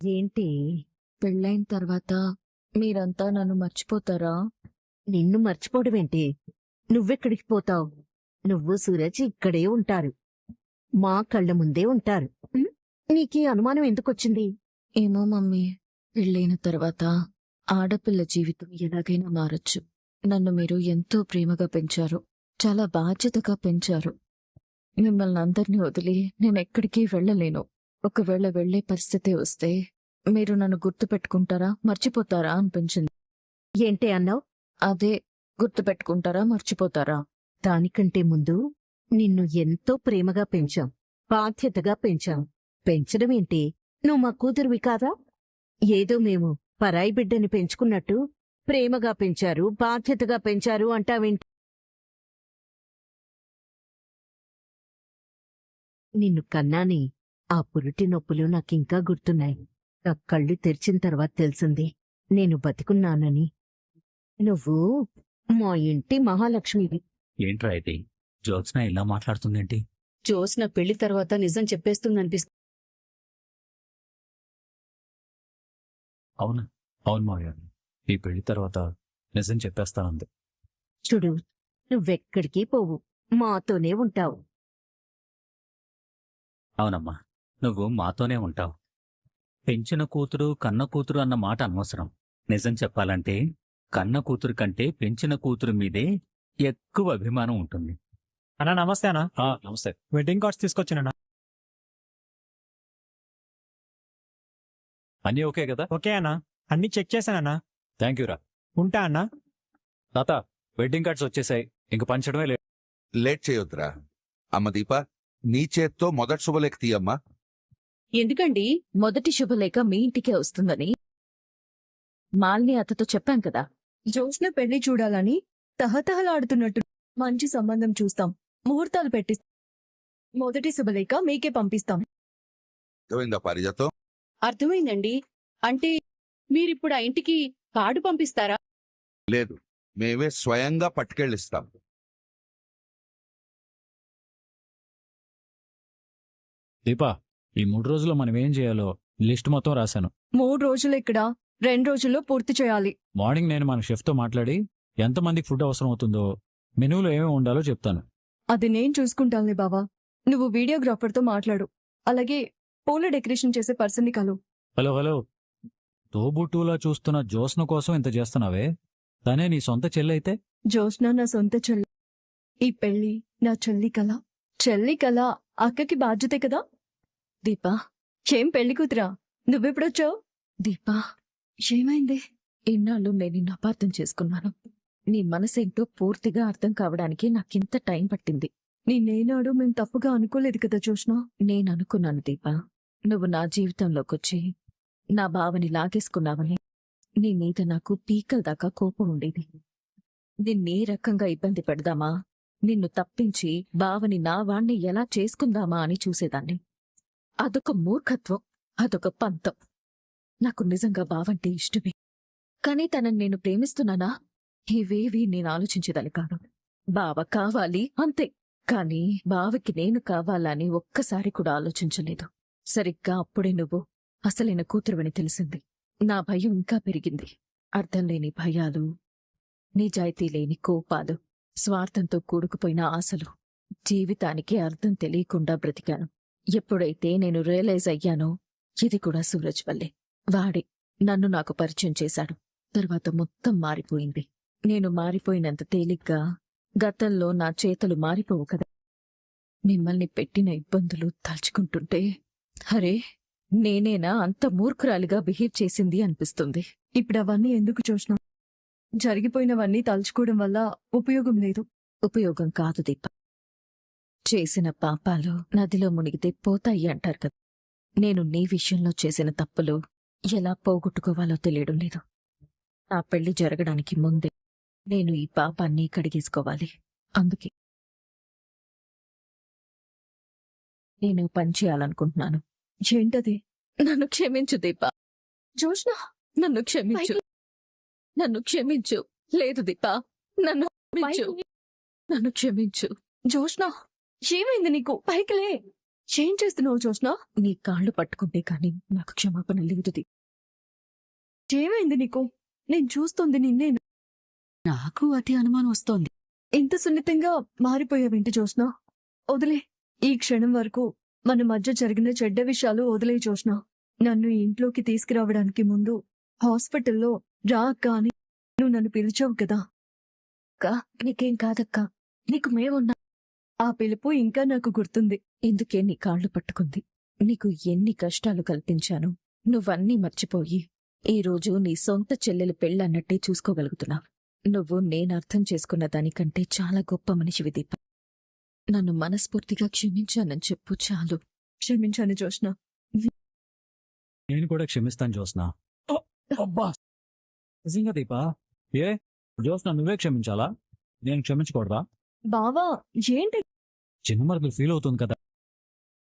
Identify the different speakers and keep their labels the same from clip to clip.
Speaker 1: ఏంటి?
Speaker 2: పెళ్ళైన తర్వాత మీరంతా నన్ను మర్చిపోతారా?
Speaker 1: నిన్ను మర్చిపోవడమేంటి? నువ్వెక్కడికి పోతావు? నువ్వు సూరజ్ ఇక్కడే ఉంటారు. మా కళ్ళ ముందే ఉంటారు. నీకీ అనుమానం ఎందుకొచ్చింది?
Speaker 2: ఏమో మమ్మీ, పెళ్ళైన తర్వాత ఆడపిల్ల జీవితం ఎలాగైనా మారొచ్చు. నన్ను మీరు ఎంతో ప్రేమగా పెంచారు. చాలా బాధ్యతగా పెంచారు. మిమ్మల్ని అందరినీ వదిలి నేనెక్కడికి వెళ్ళలేను. ఒకవేళ వెళ్ళే పరిస్థితి వస్తే మీరు నన్ను గుర్తుపెట్టుకుంటారా, మర్చిపోతారా అనిపించింది.
Speaker 1: ఏంటే అన్నావు?
Speaker 2: అదే, గుర్తుపెట్టుకుంటారా, మర్చిపోతారా?
Speaker 1: దానికంటే ముందు నిన్ను ఎంతో ప్రేమగా పెంచాం. బాధ్యతగా పెంచాం. పెంచడమేంటి? నువ్వు మా కూతురివి కాదా? ఏదో మేము పరాయి బిడ్డని పెంచుకున్నట్టు ప్రేమగా పెంచారు, బాధ్యతగా పెంచారు అంటావేంటి? నిన్ను కన్నాని ఆ పురిటి నొప్పులు నాకింకా గుర్తున్నాయి. నా కళ్ళు తెరిచిన తర్వాత తెలిసింది నేను బతికున్నానని. నువ్వు మా ఇంటి మహాలక్ష్మివి.
Speaker 3: ఏంట్రా ఇది? జ్యోత్స్న ఇలా మాట్లాడుతుందేంటి?
Speaker 4: జ్యోత్స్న పెళ్లి తర్వాత నిజం చెప్పేస్తుందనిపిస్తుంది.
Speaker 3: అవును మావయ్య, ఈ పెళ్లి తర్వాత నిజం చెప్పేస్తానంది.
Speaker 1: చూడు, నువ్వెక్కడికి పోవు, మాతోనే ఉంటావు.
Speaker 3: అవునమ్మా, నువ్వు మాతోనే ఉంటావు. పెంచిన కూతురు కన్న కూతురు అన్న మాట అనవసరం. నిజం చెప్పాలంటే కన్న కూతురు కంటే పెంచిన కూతురు మీదే ఎక్కువ అభిమానం ఉంటుంది.
Speaker 5: అన్నా నమస్తే అన్నా.
Speaker 3: నమస్తే.
Speaker 5: వెడ్డింగ్ కార్డ్స్ తీసుకొచ్చానన్నా.
Speaker 3: అన్నీ ఓకే కదా?
Speaker 5: ఓకే అన్నా, అన్ని చెక్ చేశానన్నా.
Speaker 3: థ్యాంక్ యూ రా.
Speaker 5: ఉంటా అన్నా.
Speaker 3: తాత, వెడ్డింగ్ కార్డ్స్ వచ్చేసాయి, ఇంక పంచడమే లేదు.
Speaker 6: లేట్ చేయొద్దురా. అమ్మ దీప, నీ చేత్తో మొదటి శుభలేఖ తీయమ్మా.
Speaker 4: ఎందుకండి?
Speaker 2: మొదటి శుభలేఖ మీ ఇంటికే వస్తుందని మాలిని అత్తతో చెప్పాం కదా.
Speaker 7: జ్యోత్స్న పెళ్లి చూడాలని తహతహలాడుతున్నట్టు మంచి సంబంధం చూస్తాం, ముహూర్తాలు పెట్టిస్తాం. మొదటి శుభలేఖ మీకే పంపిస్తాం.
Speaker 6: అర్థమైందా పారిజాతం?
Speaker 4: అర్థమైందండి. అంటే మీరిప్పుడు ఆ ఇంటికి కార్డు పంపిస్తారా?
Speaker 6: లేదు, మేమే స్వయంగా పట్టుకెళ్ళిస్తాం.
Speaker 8: దీపా, ఈ 3 రోజుల్లో మనం ఏం చేయాలో లిస్ట్ మొత్తం రాశాను.
Speaker 7: 3 రోజులు ఇక్కడ, 2 రోజుల్లో పూర్తి చేయాలి.
Speaker 8: మార్నింగ్ నేను మన షెఫ్తో మాట్లాడి ఎంతమందికి ఫుడ్ అవసరం అవుతుందో, మెనూలో ఏమేమి ఉండాలో చెప్తాను.
Speaker 7: అది నేను చూసుకుంటానులే బావా. నువ్వు వీడియోగ్రాఫర్తో మాట్లాడు. అలాగే పూల డెకరేషన్ చేసే పర్సన్ని కలు.
Speaker 8: హలో, తోబుట్టులా చూస్తున్న జ్యోత్స్న కోసం ఇంత చేస్తున్నావే, తనే నీ సొంత చెల్లైతే?
Speaker 7: జ్యోత్స్న నా సొంత చెల్లి. ఈ పెళ్లి నా చెల్లి కళ. చెల్లి కళ అక్కకి బాధ్యతే కదా.
Speaker 2: దీపా,
Speaker 7: ఏం పెళ్లి కూతురా, నువ్వెప్పుడొచ్చావు?
Speaker 2: దీపా,
Speaker 7: ఏమైంది?
Speaker 2: ఇన్నాళ్ళు నేను నిన్ను అపార్థం చేసుకున్నాను. నీ మనసేంటో పూర్తిగా అర్థం కావడానికి నాకింత టైం పట్టింది.
Speaker 7: నేనేనాడు మేం తప్పుగా అనుకోలేదు కదా జ్యోత్స్న.
Speaker 2: నేననుకున్నాను దీపా, నువ్వు నా జీవితంలోకొచ్చి నా బావని లాగేసుకున్నావని. నీ మీద నాకు పీకల దాకా కోపం ఉండేది. నిన్నే రకంగా ఇబ్బంది పెడదామా, నిన్ను తప్పించి బావని నా వాణ్ణి ఎలా చేసుకుందామా అని చూసేదాన్ని. అదొక మూర్ఖత్వం, అదొక పంతం. నాకు నిజంగా బావంటే ఇష్టమే, కానీ తనని నేను ప్రేమిస్తున్నానా, ఇవేవి నేను ఆలోచించేదాన్ని కాదు. బావ కావాలి అంతే, కానీ బావకి నేను కావాలని ఒక్కసారి కూడా ఆలోచించలేదు. సరిగ్గా అప్పుడే నువ్వు అసలైన కూతురువని తెలిసింది. నా భయం ఇంకా పెరిగింది. అర్థం లేని భయాలు, నిజాయితీ లేని కోపాలు, స్వార్థంతో కూడుకుపోయిన ఆశలు, జీవితానికి అర్థం తెలియకుండా బ్రతికాను. ఎప్పుడైతే నేను రియలైజ్ అయ్యానో ఇది కూడా సూరజ్ వల్లే. వాడే నన్ను నాకు పరిచయం చేశాడు. తర్వాత మొత్తం మారిపోయింది. నేను మారిపోయినంత తేలిగ్గా గతంలో నా చేతులు మారిపోవు కదా. మిమ్మల్ని పెట్టిన ఇబ్బందులు తలుచుకుంటుంటే అరే, నేనేనా అంత మూర్ఖురాలిగా బిహేవ్ చేసింది అనిపిస్తుంది.
Speaker 7: ఇప్పుడు అవన్నీ ఎందుకు జ్యోత్స్న? జరిగిపోయినవన్నీ తలుచుకోవడం వల్ల ఉపయోగం లేదు.
Speaker 2: ఉపయోగం కాదు దీప. చేసిన పాపాలు నదిలో మునిగితే పోతాయి అంటారు కదా. నేను నీ విషయంలో చేసిన తప్పులు ఎలా పోగొట్టుకోవాలో తెలియడం లేదు. నా పెళ్లి జరగడానికి ముందే నేను ఈ పాపాన్ని కడిగేసుకోవాలి. అందుకే నేను పని చేయాలనుకుంటున్నాను.
Speaker 7: ఏంటది?
Speaker 2: నన్ను క్షమించు దీప.
Speaker 7: జ్యోత్స్న,
Speaker 2: నన్ను క్షమించు, నన్ను క్షమించు. లేదు దీప, నన్ను క్షమించు, నన్ను క్షమించు.
Speaker 7: జ్యోత్స్న, ఏమైంది నీకు? పైకిలే. ఏం చేస్తున్నావు జోష్నా?
Speaker 2: నీ కాళ్ళు పట్టుకుంటే కానీ నాకు క్షమాపణ లేదు దీప.
Speaker 7: ఏమైంది నీకు? నేను చూస్తుంది నిన్నే.
Speaker 4: నాకు అతి అనుమానం వస్తోంది.
Speaker 7: ఇంత సున్నితంగా మారిపోయావేంటి జోష్నా? వదిలే. ఈ క్షణం వరకు మన మధ్య జరిగిన చెడ్డ విషయాలు వదిలే జోష్నా. నన్ను ఈ ఇంట్లోకి తీసుకురావడానికి ముందు హాస్పిటల్లో రా అక్క అని నువ్వు నన్ను పిలిచావు కదా.
Speaker 2: అక్కా, నీకేం కాదక్కా, నీకు మేమున్నా.
Speaker 7: ఆ పిలుపు ఇంకా నాకు గుర్తుంది.
Speaker 2: ఎందుకే నీ కాళ్ళు పట్టుకుంది. నీకు ఎన్ని కష్టాలు కల్పించాను. నువ్వన్నీ మర్చిపోయి ఈరోజు నీ సొంత చెల్లెలు పెళ్ళన్నట్టే చూసుకోగలుగుతున్నావు. నువ్వు నేను అర్థం చేసుకున్న దానికంటే చాలా గొప్ప మనిషివి దీప. నన్ను మనస్ఫూర్తిగా క్షమించానని చెప్పు చాలు.
Speaker 7: క్షమించాను జోష్నా.
Speaker 8: నేను కూడా క్షమిస్తాను జ్యోత్స్న. అబ్బా, నిజంగా దీపా? ఏ జ్యోత్స్న, నువ్వే క్షమించాలా? నేను క్షమించకూడదా?
Speaker 7: బావా, ఏంటి?
Speaker 8: చిన్న మరుగులు ఫీల్ అవుతుంది కదా,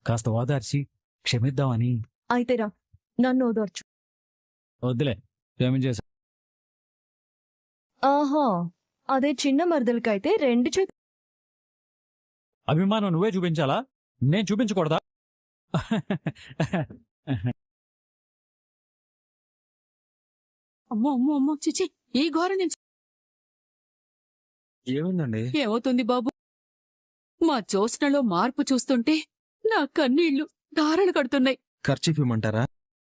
Speaker 8: కాస్త ఓదార్చి క్షమిద్దామని.
Speaker 7: అయితే రా, నన్ను ఓదార్చు.
Speaker 8: వద్దులే, క్షమించేసా.
Speaker 7: ఆహా, అదే చిన్న మరదలకైతే 2 చేతులు.
Speaker 8: అభిమానం నువ్వే చూపించాలా? నేను చూపించకూడదా?
Speaker 4: అమ్మో అమ్మో అమ్మో, చిచి, ఈ ఘోరం నుంచి
Speaker 5: ఏమైందండి?
Speaker 4: ఏమవుతుంది బాబు? మా జ్యోత్స్నలో మార్పు చూస్తుంటే నా కన్నీళ్లు ధారలు కడుతున్నాయి.
Speaker 5: ఖర్చీఫ్ ఇమ్మంటారా?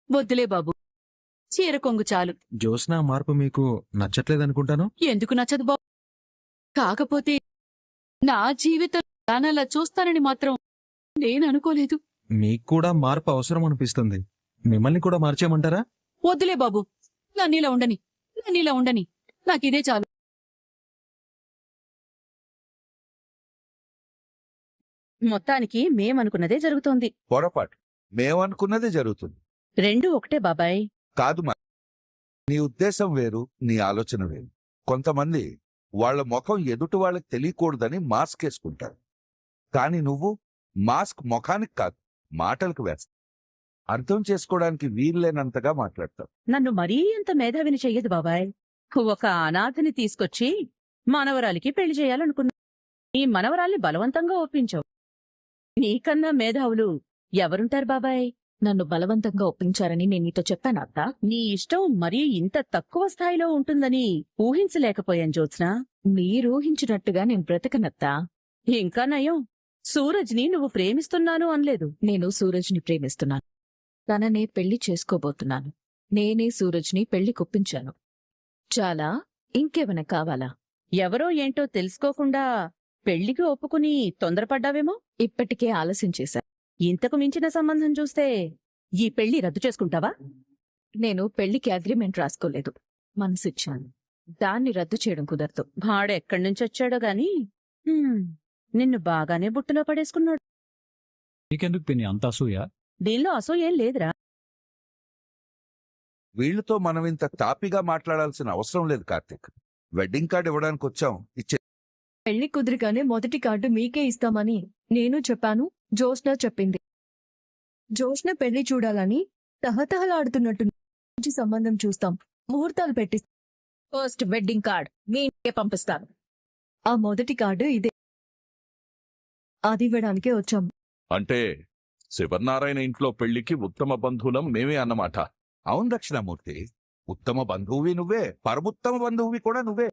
Speaker 4: వద్దులే బాబు, చీర కొంగు చాలు.
Speaker 5: జ్యోత్స్న మార్పు మీకు నచ్చట్లేదనుకుంటాను.
Speaker 4: ఎందుకు నచ్చదు బాబు? కాకపోతే నా జీవితం దానలా చూస్తానని మాత్రం నేను అనుకోలేదు.
Speaker 5: మీకు కూడా మార్పు అవసరం అనిపిస్తుంది. మిమ్మల్ని కూడా మార్చేయమంటారా?
Speaker 4: వద్దులే బాబు, నన్నీలా ఉండని, నాకిదే చాలు. మొత్తానికి మేమనుకున్నదే జరుగుతోంది.
Speaker 6: పొరపాటు. మేమనుకున్నదే జరుగుతుంది.
Speaker 4: రెండూ ఒకటే బాబాయ్.
Speaker 6: కాదు మరి. నీ ఉద్దేశం వేరు, నీ ఆలోచన వేరు. కొంతమంది వాళ్ళ ముఖం ఎదుటి వాళ్ళకి తెలియకూడదని మాస్క్ వేసుకుంటారు. కానీ నువ్వు మాస్క్ ముఖానికి కాదు, మాటలకు వేస్తావు. అర్థం చేసుకోవడానికి వీల్లేనంతగా మాట్లాడతావు.
Speaker 4: నన్ను మరీ అంత మేధావిని చెయ్యదు బాబాయ్. ఒక అనాథని తీసుకొచ్చి మనవరాలికి పెళ్లి చేయాలనుకున్నా. ఈ మనవరాల్ని బలవంతంగా ఒప్పించావు. నీకన్నా మేధావులు ఎవరుంటారు బాబాయ్?
Speaker 2: నన్ను బలవంతంగా ఒప్పించారని నేను నీతో చెప్పాను అత్త.
Speaker 4: నీ ఇష్టం మరీ ఇంత తక్కువ స్థాయిలో ఉంటుందని ఊహించలేకపోయాను జ్యోత్స్న.
Speaker 2: మీరూహించినట్టుగా నేను బ్రతకనత్తా.
Speaker 4: ఇంకా నయం, సూరజ్ని నువ్వు ప్రేమిస్తున్నాను అనలేదు.
Speaker 2: నేను సూరజ్ని ప్రేమిస్తున్నాను. తననే పెళ్లి చేసుకోబోతున్నాను. నేనే సూరజ్ని పెళ్లి కొప్పించాను. చాలా? ఇంకేమైనా కావాలా?
Speaker 4: ఎవరో ఏంటో తెలుసుకోకుండా పెళ్లికి ఒప్పుకుని తొందరపడ్డావేమో.
Speaker 2: ఇప్పటికే ఆలస్యం చేశా.
Speaker 4: ఇంతకు మించిన సంబంధం చూస్తే ఈ పెళ్లి రద్దు చేసుకుంటావా?
Speaker 2: నేను పెళ్లికి అగ్రిమెంట్ రాసుకోలేదు, మనసిచ్చాను. దాన్ని రద్దు చేయడం కుదరదు.
Speaker 4: భాడెక్కడి నుంచొచ్చాడో గాని నిన్ను బాగానే బుట్టలో పడేసుకున్నాడు.
Speaker 8: నీకెందుకు పిన్ని అంత అసూయ?
Speaker 4: దీనిలో అసూయేం లేదురా.
Speaker 6: వీళ్ళతో మనం ఇంత తాపిగా మాట్లాడాల్సిన అవసరం లేదు కార్తీక్. వెడ్డింగ్ కార్డ్ ఇవ్వడానికి వచ్చాం, ఇచ్చే.
Speaker 7: పెళ్లి కుదిరిగానే మొదటి కార్డు మీకే ఇస్తామని నేను చెప్పాను, జోష్న చెప్పింది. జోష్న పెళ్లి చూడాలని తహతహలాడుతున్నట్టు మంచి సంబంధం చూస్తాం, ముహూర్తాలు పెట్టిస్తాం.
Speaker 2: ఫస్ట్ వెడ్డింగ్ కార్డ్ మీ ఇంటికే పంపిస్తాను.
Speaker 7: ఆ మొదటి కార్డు ఇదే. అది ఇవ్వడానికే వచ్చాం.
Speaker 9: అంటే శివనారాయణ ఇంట్లో పెళ్లికి ఉత్తమ బంధువులం మేమే అన్నమాట.
Speaker 6: అవును దక్షిణామూర్తి, ఉత్తమ బంధువువి నువ్వే, పరముత్తమ బంధువువి కూడా నువ్వే.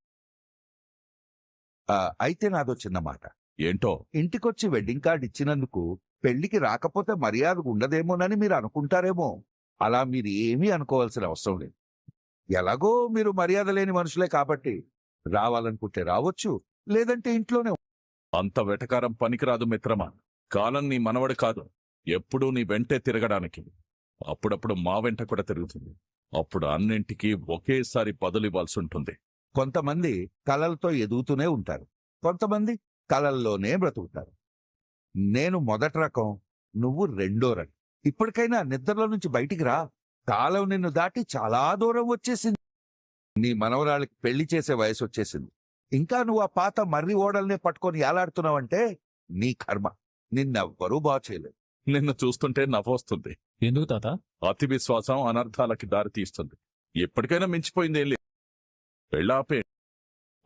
Speaker 6: అయితే నాదో చిన్న మాట.
Speaker 9: ఏంటో?
Speaker 6: ఇంటికొచ్చి వెడ్డింగ్ కార్డ్ ఇచ్చినందుకు పెళ్లికి రాకపోతే మర్యాద ఉండదేమోనని మీరు అనుకుంటారేమో. అలా మీరు ఏమీ అనుకోవాల్సిన అవసరం లేదు. ఎలాగో మీరు మర్యాద లేని మనుషులే కాబట్టి రావాలనుకుంటే రావచ్చు, లేదంటే ఇంట్లోనే.
Speaker 9: అంత వెటకారం పనికిరాదు మిత్రమా. కాలం నీ మనవడు కాదు, ఎప్పుడూ నీ వెంటే తిరగడానికి. అప్పుడప్పుడు మా వెంట కూడా తిరుగుతుంది. అప్పుడు అన్నింటికీ ఒకేసారి బదులివ్వాల్సి ఉంటుంది.
Speaker 6: కొంతమంది కలలతో ఎదుగుతూనే ఉంటారు, కొంతమంది కలల్లోనే బ్రతుకుతారు. నేను మొదటి రకం, నువ్వు రెండో రకం. ఇప్పటికైనా నిద్రలో నుంచి బయటికి రా. కాలం నిన్ను దాటి చాలా దూరం వచ్చేసింది. నీ మనవరాళ్ళకి పెళ్లి చేసే వయసు వచ్చేసింది. ఇంకా నువ్వు ఆ పాత మర్రి ఓడల్నే పట్టుకొని ఏలాడుతున్నావంటే నీ కర్మ. నిన్నెవ్వరూ బాగు చేయలేదు.
Speaker 9: నిన్ను చూస్తుంటే నవ్వొస్తుంది.
Speaker 8: ఎందుకు తాత?
Speaker 9: అతి విశ్వాసం అనర్థాలకి దారి తీస్తుంది. ఎప్పటికైనా మించిపోయిందేం లేదు. పెళ్ళాపే,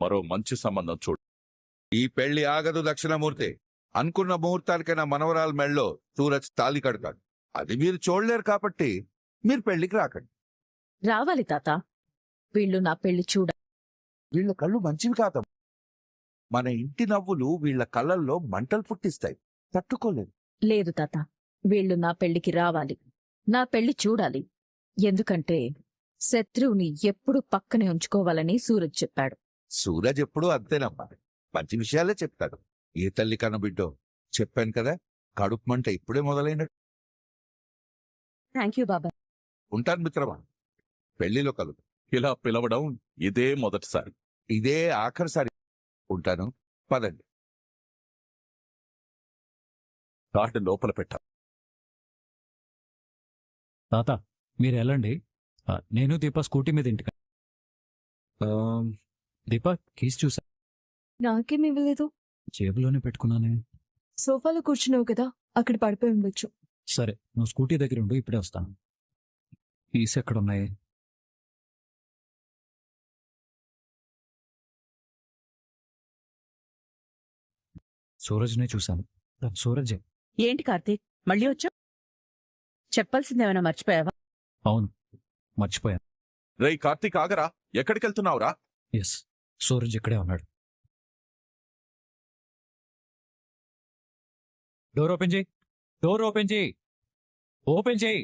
Speaker 9: మరో మంచి సంబంధం చూడు.
Speaker 6: ఈ పెళ్లి ఆగదు దక్షిణమూర్తి. అనుకున్న ముహూర్తానికైనా మనవరాల మెళ్ళలో సూరజ్ తాళి కడతాడు. అది మీరు చూడలేరు కాబట్టి మీరు పెళ్లికి రాకండి.
Speaker 2: రావాలి తాత. వీళ్ళు నా పెళ్లి చూడ.
Speaker 6: వీళ్ళ కళ్ళు మంచివి కాదమ్మా. మన ఇంటి నవ్వులు వీళ్ళ కళ్ళల్లో మంటలు పుట్టిస్తాయి, తట్టుకోలేదు.
Speaker 2: లేదు తాత, వీళ్ళు నా పెళ్లికి రావాలి, నా పెళ్లి చూడాలి. ఎందుకంటే శత్రువుని ఎప్పుడు పక్కనే ఉంచుకోవాలని సూరజ్ చెప్పాడు.
Speaker 6: సూరజ్ ఎప్పుడూ అంతేనమ్మా, మంచి విషయాలే చెప్తాడు. ఏ తల్లి కన్న బిడ్డో చెప్పాను కదా, కడుపు మంట ఇప్పుడే మొదలైనట్టు.
Speaker 4: థ్యాంక్ యూ బాబాయ్.
Speaker 6: ఉంటాను మిత్రమా, పెళ్లిలో కలుగు.
Speaker 9: ఇలా పిలవడం ఇదే మొదటిసారి.
Speaker 6: ఇదే ఆఖరిసారి. ఉంటాను, పదండి.
Speaker 9: కార్డు లోపల పెట్టా.
Speaker 8: తాత మీరు వెళ్ళండి. నేను దీప స్కూటీ మీద ఇంటికి. దీప కీస్ చూసా.
Speaker 7: నాకేం ఇవ్వలేదు.
Speaker 8: జేబులోనే పెట్టుకున్నానే.
Speaker 7: సోఫాలో కూర్చున్నావు కదా, అక్కడ పడిపోయి ఉండొచ్చు.
Speaker 8: సరే నువ్వు స్కూటీ దగ్గర ఉండు, ఇప్పుడే వస్తాను. కీస్ ఎక్కడున్నాయి? సూరజ్నే చూశాను. సూరజే.
Speaker 4: ఏంటి కార్తీక్, మళ్ళీ వచ్చావు? చెప్పాల్సిందేమైనా మర్చిపోయావా?
Speaker 8: అవును, మర్చిపోయాను.
Speaker 9: రేయ్ కార్తీక్, ఆగరా, ఎక్కడికెళ్తున్నావురా?
Speaker 8: ఎస్, సూరజ్ ఇక్కడే ఉన్నాడు. డోర్ ఓపెన్ చేయి, డోర్ ఓపెన్ చేయి, ఓపెన్ చేయి.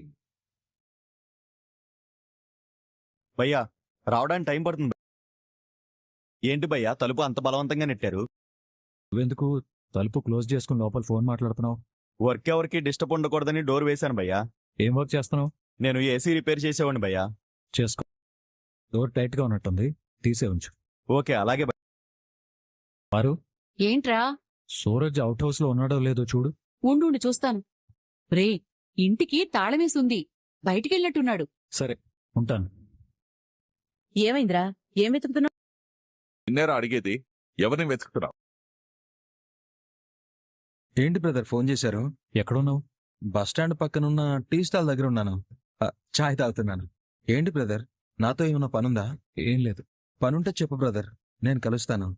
Speaker 10: భయ్యా రావడానికి టైం పడుతుంది. ఏంటి భయ్యా తలుపు అంత బలవంతంగా నెట్టారు?
Speaker 8: నువ్వెందుకు తలుపు క్లోజ్ చేసుకుని లోపల ఫోన్ మాట్లాడుతున్నావు?
Speaker 10: వర్క్ ఎవరికి డిస్టర్బ్ ఉండకూడదని డోర్ వేశాను భయ్యా.
Speaker 8: ఏం వర్క్ చేస్తున్నావు?
Speaker 10: నేను ఏసీ రిపేర్ చేసేవాడిని భయ్యా.
Speaker 8: చేసుకో. డోర్ టైట్ గా ఉన్నట్టుంది, తీసే ఉంచు.
Speaker 10: ఓకే అలాగే భయ్యా.
Speaker 8: వారు
Speaker 4: ఏంట్రా?
Speaker 8: సూరజ్ అవుట్ హౌస్ లో ఉన్నాడో లేదో చూడు.
Speaker 4: ఉండు చూస్తాను. రే, ఇంటికి తాళమేసుంది, బయటికెళ్ళినట్టున్నాడు.
Speaker 8: సరే ఉంటాను.
Speaker 4: ఏమైందిరా? ఏం వెతుకుతున్నావు?
Speaker 9: నిన్నేరా అడిగేది, ఎవరిని వెతుకుతున్నావు?
Speaker 5: ఏంటి బ్రదర్ ఫోన్ చేశారు?
Speaker 8: ఎక్కడున్నావు?
Speaker 5: బస్ స్టాండ్ పక్కనున్న టీ స్టాల్ దగ్గర ఉన్నాను. చాయ్ తాగుతున్నాను. ఏంటి బ్రదర్, నాతో ఏమైనా పనుందా?
Speaker 8: ఏం లేదు.
Speaker 5: పనుంటే చెప్పు బ్రదర్, నేను కలుస్తాను.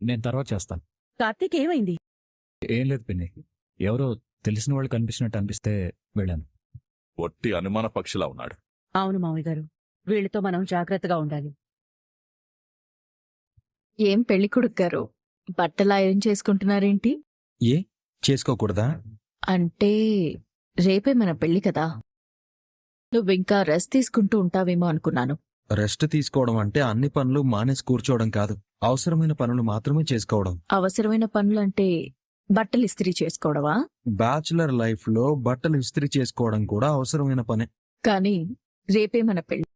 Speaker 8: నేను తర్వాత చేస్తాను.
Speaker 4: కార్తీక్ ఏమైంది?
Speaker 8: ఏం లేదు పిన్ని, ఎవరో తెలిసిన వాళ్ళు కనిపించినట్టు అనిపిస్తే వెళ్ళాను.
Speaker 9: ఒట్టి అనుమాన పక్షిలా ఉన్నాడు.
Speaker 4: అవును మామయ్య గారు, వీళ్ళతో మనం జాగ్రత్తగా ఉండాలి.
Speaker 2: ఏం పెళ్లి కొడుకు గారు, బట్టలు ఐరన్ చేసుకుంటున్నారేంటి?
Speaker 5: ఏ చేసుకోకూడదా?
Speaker 2: అంటే రేపే మన పెళ్లి కదా, నువ్వింకా రెస్ట్ తీసుకుంటూ ఉంటావేమో అనుకున్నాను.
Speaker 5: రెస్ట్ తీసుకోవడం అంటే అన్ని పనులు మానేసి కూర్చోవడం కాదు, అవసరమైన పనులు మాత్రమే చేసుకోవడం.
Speaker 2: అవసరమైన పనులంటే బట్టలు ఇస్త్రీ చేసుకోవడమా?
Speaker 5: బ్యాచులర్ లైఫ్ లో బట్టలు ఇస్త్రీ చేసుకోవడం కూడా అవసరమైన పనే.
Speaker 2: కానీ రేపే మన పెళ్లి.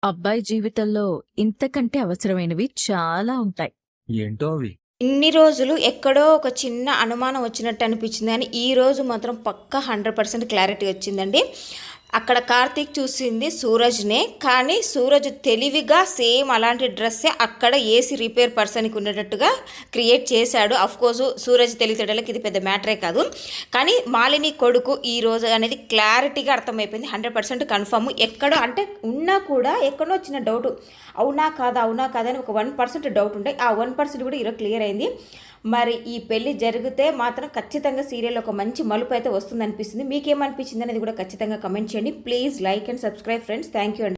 Speaker 2: అబ్బాయి జీవితంలో ఇంతకంటే అవసరమైనవి చాలా ఉంటాయి.
Speaker 5: ఏంటో అవి?
Speaker 11: ఇన్ని రోజులు ఎక్కడో ఒక చిన్న అనుమానం వచ్చినట్టు అనిపించింది, కానీ ఈ రోజు మాత్రం పక్కా 100% క్లారిటీ వచ్చిందండి. అక్కడ కార్తీక్ చూసింది సూరజ్నే, కానీ సూరజ్ తెలివిగా సేమ్ అలాంటి డ్రెస్సే అక్కడ ఏసీ రిపేర్ పర్సన్కి ఉండేటట్టుగా క్రియేట్ చేశాడు. అఫ్కోర్స్ సూరజ్ తెలివితేటలకు ఇది పెద్ద మ్యాటరే కాదు, కానీ మాలిని కొడుకు ఈ రోజు అనేది క్లారిటీగా అర్థమైపోయింది. 100% కన్ఫర్మ్. ఎక్కడో అంటే ఉన్నా కూడా ఎక్కడో వచ్చిన డౌట్, అవునా కాదా అని ఒక 1% డౌట్ ఉంటాయి. ఆ 1% కూడా ఈరోజు క్లియర్ అయింది. మరి ఈ పెళ్లి జరిగితే మాత్రం ఖచ్చితంగా సీరియల్ ఒక మంచి మలుపు అయితే వస్తుంది అనిపిస్తుంది. మీకేమనిపించింది అనేది కూడా ఖచ్చితంగా కమెంట్ చేయండి. Please like and subscribe friends. Thank you అండి.